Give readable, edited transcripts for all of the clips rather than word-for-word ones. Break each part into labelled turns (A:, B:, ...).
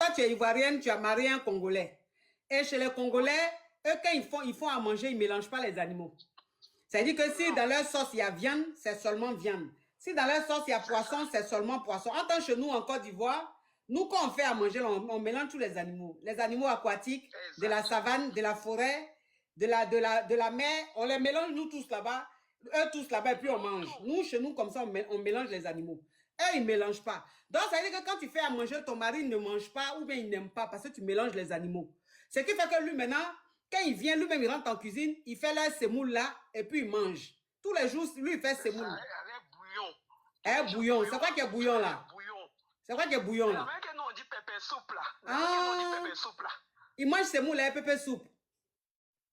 A: toi, tu es ivoirienne, tu as marié un Congolais. Et chez les Congolais, eux, quand ils font à manger, ils ne mélangent pas les animaux. C'est-à-dire que si dans leur sauce, il y a viande, c'est seulement viande. Si dans leur sauce, il y a poisson, c'est seulement poisson. En tant que chez nous, en Côte d'Ivoire, nous, quand on fait à manger, on mélange tous les animaux. Les animaux aquatiques, de la savane, de la forêt, de la mer, on les mélange, nous tous là-bas, eux tous là-bas, et puis on mange. Nous, chez nous, comme ça, on mélange les animaux. Eux, ils ne mélangent pas. Donc, ça veut dire que quand tu fais à manger, ton mari ne mange pas ou bien il n'aime pas parce que tu mélanges les animaux. Ce qui fait que lui, maintenant, quand il vient, lui-même, il rentre en cuisine, il fait la semoule là, et puis il mange. Tous les jours, lui, il fait semoule.
B: Avec bouillon.
A: Bouillon. C'est quoi qui est bouillon là? C'est quoi qui est bouillon là?
B: C'est vrai que nous, on dit pépé soupe là. On dit pépé soupe là.
A: Il mange semoule et pépé soupe.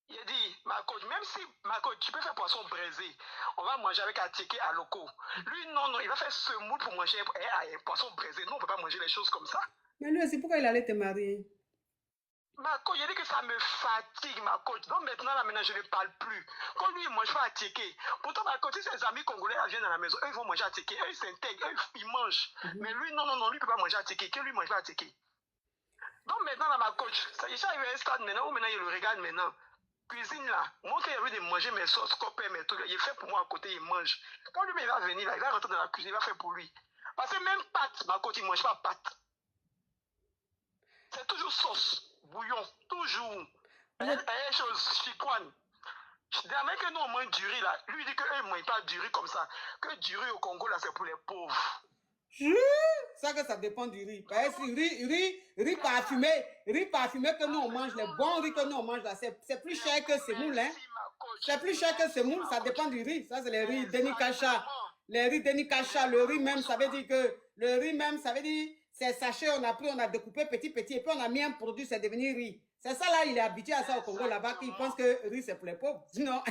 B: Il a dit, ma coach, même si, ma coach, tu peux faire poisson braisé, on va manger avec un ticket à locaux. Lui, non, il va faire semoule pour manger un poisson braisé. Nous, on ne peut pas manger les choses comme ça.
A: Mais lui, c'est pourquoi il allait te marier?
B: Ma coach, il dit que ça me fatigue, ma coach. Donc maintenant, je ne parle plus. Quand lui, il mange pas à ticket. Pourtant, ma coach, si ses amis congolais viennent à la maison, eux, ils vont manger à ticket. Eux, ils s'intègrent, eux, ils mangent. Mais lui, non, lui, il ne peut pas manger à ticket. Que lui, il mange pas à ticket. Donc maintenant, là, ma coach, ça y est, arrivé à un stade maintenant où maintenant, il le regarde maintenant. Cuisine là, moi quand il a envie de manger mes sauces, copains, mes trucs, il fait pour moi à côté, il mange. Quand lui il va venir là, il va rentrer dans la cuisine, il va faire pour lui. Parce que même pâte, ma côté, il ne mange pas pâte. C'est toujours sauce, bouillon, toujours. Il y a une chose, chicoine. Dernièrement que nous on mange du riz là, lui il dit qu'eux ne mangent pas du riz comme ça. Que du riz au Congo là, c'est pour les pauvres.
A: Ça que ça dépend du riz. Parce que riz parfumé que nous on mange, les bons riz que nous on mange là, c'est plus cher que semoule, hein. C'est plus cher que semoule, ça dépend du riz. Ça c'est les riz Denikacha. Les riz Denikacha, le riz même, ça veut dire que le riz même, ça veut dire c'est sachet, on a pris, on a découpé petit, et puis on a mis un produit, c'est devenu riz. C'est ça là, il est habitué à ça au Congo là-bas, qu'il pense que riz c'est pour les pauvres. Sinon,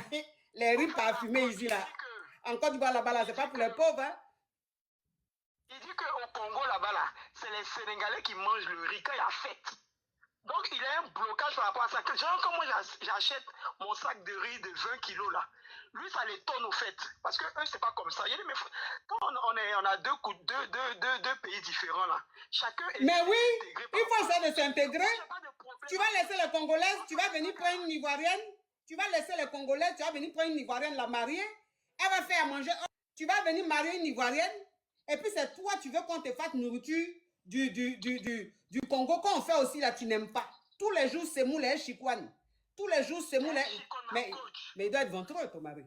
A: les riz parfumés ici là, en Côte d'Ivoire là-bas là, c'est pas pour les pauvres, hein.
B: Il dit qu'au Congo là-bas, là, c'est les Sénégalais qui mangent le riz quand il y a fête. Donc il y a un blocage par rapport à ça. Genre, quand moi j'achète mon sac de riz de 20 kilos là, lui ça l'étonne au fait. Parce que eux, c'est pas comme ça. Il dit, mais quand on a deux pays différents là, chacun est.
A: Mais oui, il faut ça de s'intégrer. Tu vas laisser les Congolaises, tu vas venir prendre une Ivoirienne. Tu vas laisser les Congolaises, tu vas venir prendre une Ivoirienne, la marier. Elle va faire à manger. Tu vas venir marier une Ivoirienne. Et puis c'est toi, tu veux qu'on te fasse nourriture du Congo. Quand on fait aussi là, tu n'aimes pas. Tous les jours, c'est moule et chikwan. Tous les jours, c'est moule. Mais il doit être ventreux, ton mari.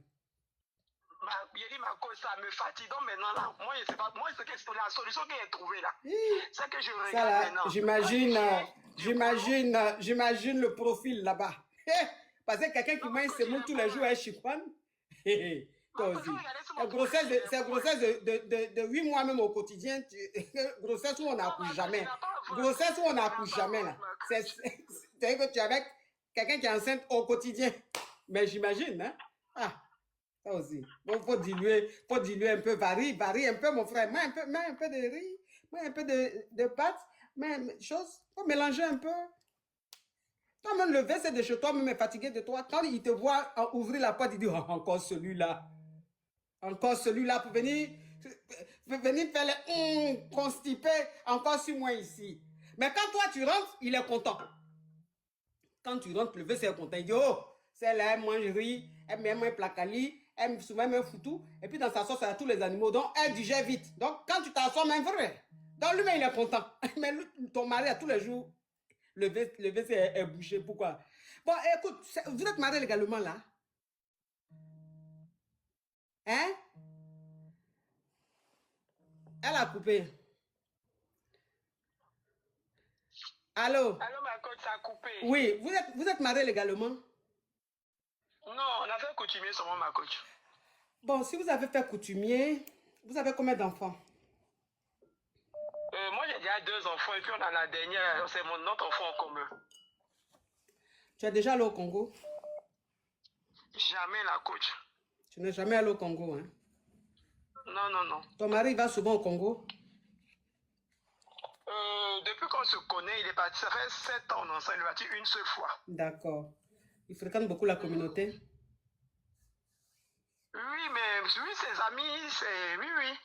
B: Il a dit, ma cause, ça me fatigue. Donc maintenant, là, moi, je sais pas. Moi, c'est la solution qu'il a trouvée là. C'est que je regarde maintenant.
A: J'imagine le profil là-bas. Parce que quelqu'un qui mange ses moules tous les jours est chikwan. Toi aussi. C'est grossesse de 8 mois même au quotidien. Grossesse où on n'accouche jamais. Grossesse où on n'accouche jamais. C'est-à-dire que tu es avec quelqu'un qui est enceinte au quotidien. Mais j'imagine, hein? Ah, ça aussi. Bon, faut diluer un peu, varie un peu, mon frère. Mets un peu de riz, mets un peu de pâtes, mets chose. Faut mélanger un peu. Toi-même, le verset de chez toi, même est fatigué de toi. Quand il te voit ouvrir la porte, il dit, oh, encore celui-là. Encore celui-là pour venir faire le constipé encore sur moi ici. Mais quand toi tu rentres, il est content. Quand tu rentres, le verset est content. Il dit, oh, celle-là, elle mange riz, elle met un placali, elle met souvent un foutou, et puis dans sa sauce, elle a tous les animaux, donc elle digère vite. Donc quand tu t'assois, même vrai. Donc lui-même, il est content. Mais lui, ton mari, à tous les jours, le verset est bouché. Pourquoi? Bon, écoute, vous êtes mariés légalement là? Hein? Elle a coupé. Allô?
B: Allô, ma coach, ça a coupé.
A: Oui, vous êtes mariés légalement?
B: Non, on a fait coutumier seulement, ma coach.
A: Bon, si vous avez fait coutumier, vous avez combien d'enfants?
B: Moi, j'ai déjà 2 enfants et puis on a la dernière, c'est notre enfant en commun.
A: Tu es déjà allé au Congo?
B: Jamais, la coach.
A: Tu n'es jamais allé au Congo, hein?
B: Non.
A: Ton mari va souvent au Congo?
B: Depuis qu'on se connaît, il est parti, ça fait 7 ans, non, ça, il est parti une seule fois.
A: D'accord. Il fréquente beaucoup la communauté?
B: Oui, mais oui, ses amis, c'est... Oui.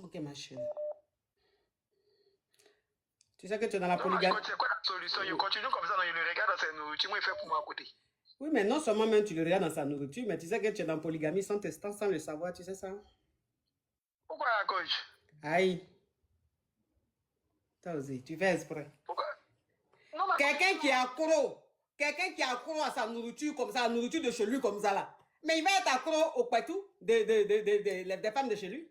A: Ok, ma chérie. Tu sais que tu es dans la
B: Non,
A: polygamie.
B: c'est quoi la solution? Je continue comme ça, non, je le regarde dans ses nourritures, moi, il fait pour moi à côté.
A: Oui, mais non seulement même tu le regardes dans sa nourriture, mais tu sais que tu es dans la polygamie sans testant, sans le savoir, tu sais ça?
B: Pourquoi la coach?
A: Aïe. Toi aussi, tu fais exprès.
B: Pourquoi? Non, ma
A: Quelqu'un qui est accro à sa nourriture comme ça, la nourriture de chez lui comme ça là. Mais il va être accro au patou des femmes de chez lui.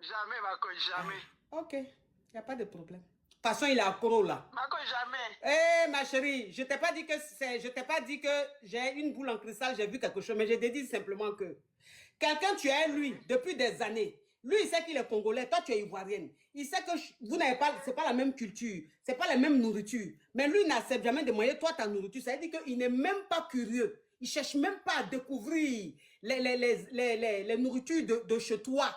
B: Jamais, ma coach, jamais.
A: Ok, il n'y a pas de problème. De toute façon, il est accro là.
B: Ma coach, jamais.
A: Eh, ma chérie, je t'ai pas dit que j'ai une boule en cristal, j'ai vu quelque chose, mais je t'ai dit simplement que quelqu'un, tu es lui depuis des années. Lui, il sait qu'il est congolais, toi, tu es ivoirienne. Il sait que vous n'avez pas, c'est pas la même culture, c'est pas la même nourriture. Mais lui, il n'accepte jamais de moyen toi, ta nourriture. Ça veut dire qu'il n'est même pas curieux. Il cherche même pas à découvrir les nourritures de chez toi.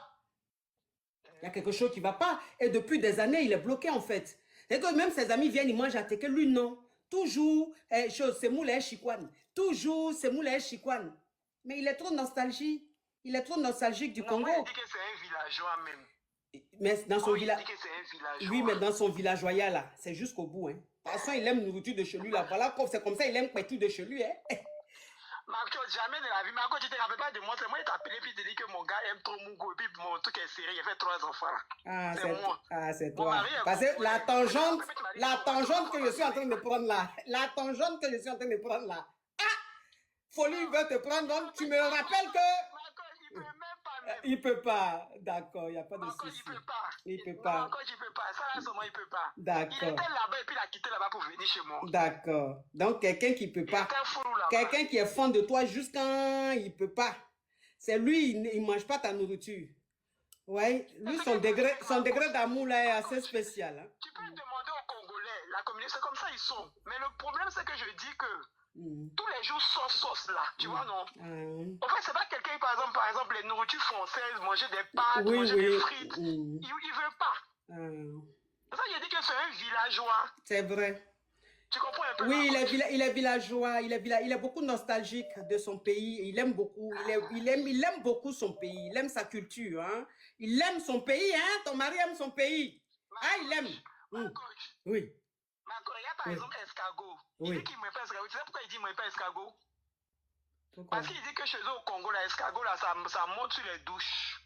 A: Il y a quelque chose qui ne va pas. Et depuis des années, il est bloqué en fait. C'est que même ses amis viennent, ils mangent à Teke, lui non. Toujours, c'est moulé chikwan. Toujours, c'est moulé chikwan. Mais il est trop nostalgique. Il est trop nostalgique du Congo.
B: Il dit que c'est un villageois même.
A: Mais dans son village.
B: Il dit que c'est un villageois.
A: Oui, mais dans son villageois là, c'est jusqu'au bout. Hein. De toute façon, il aime nourriture de chez lui là. Voilà, c'est comme ça, il aime tout de chez lui. Hein.
B: Marco, jamais de la vie. Marco, tu te rappelles pas de moi. C'est moi qui t'ai appelé puis te dit que mon gars aime trop mon goût. Et puis mon truc est serré. Il a fait 3 enfants là.
A: Ah,
B: c'est moi.
A: Ah, c'est
B: Mon
A: toi.
B: mari est
A: Parce que
B: congolais.
A: la tangente que je suis en train de prendre là. La tangente que je suis en train de prendre là. Ah! Folie veut te prendre. Donc, tu me rappelles que.
B: Marco, il peut même pas. Même.
A: Il peut pas. D'accord, il n'y a pas de
B: Marco,
A: souci.
B: il peut pas.
A: Il peut pas.
B: Marco, il peut pas. Ça là, seulement, il peut pas.
A: D'accord.
B: Il était là-bas et puis il a quitté là-bas pour venir chez moi.
A: D'accord. Donc, quelqu'un qui peut pas. Quelqu'un qui est fan de toi jusqu'à il peut pas. C'est lui, il ne mange pas ta nourriture. Ouais, lui, son degré d'amour là est assez spécial. Hein?
B: Tu peux demander aux Congolais, la communauté, c'est comme ça ils sont. Mais le problème, c'est que je dis que tous les jours, sauce là, tu vois, non? En fait, c'est pas quelqu'un, par exemple, les nourritures françaises, manger des pâtes, manger des frites. Il veut pas. C'est ça, il a dit que c'est un villageois.
A: C'est vrai.
B: Tu comprends un peu?
A: Oui, il est villageois, il est beaucoup nostalgique de son pays, il aime beaucoup, il aime beaucoup son pays, il aime sa culture, hein. Il aime son pays, hein, ton mari aime son pays. Il aime. Oui.
B: Marco, il y a par exemple escargot. Il dit qu'il ne m'aime pas escargot. Tu sais pourquoi il dit qu'il ne m'aime pas escargot? Pourquoi? Parce qu'il dit que chez eux au Congo, l'escargot, là, ça monte sur les douches.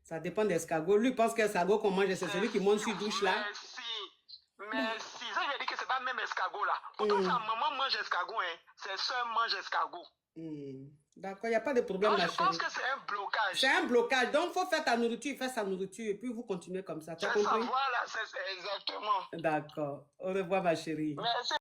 A: Ça dépend d'escargot. Lui pense que l'escargot qu'on mange, c'est celui qui monte sur douche là.
B: Merci. Ça, il a dit que c'est pas même escargot là. Pourtant, sa maman mange escargot, hein. Ses soeurs mangent escargot.
A: D'accord, il n'y a pas de problème.
B: Je pense que c'est un blocage.
A: C'est un blocage. Donc, il faut faire ta nourriture, faire sa nourriture, et puis vous continuez comme ça. Tu as compris?
B: Voilà, c'est exactement.
A: D'accord. Au revoir, ma chérie.
B: Merci.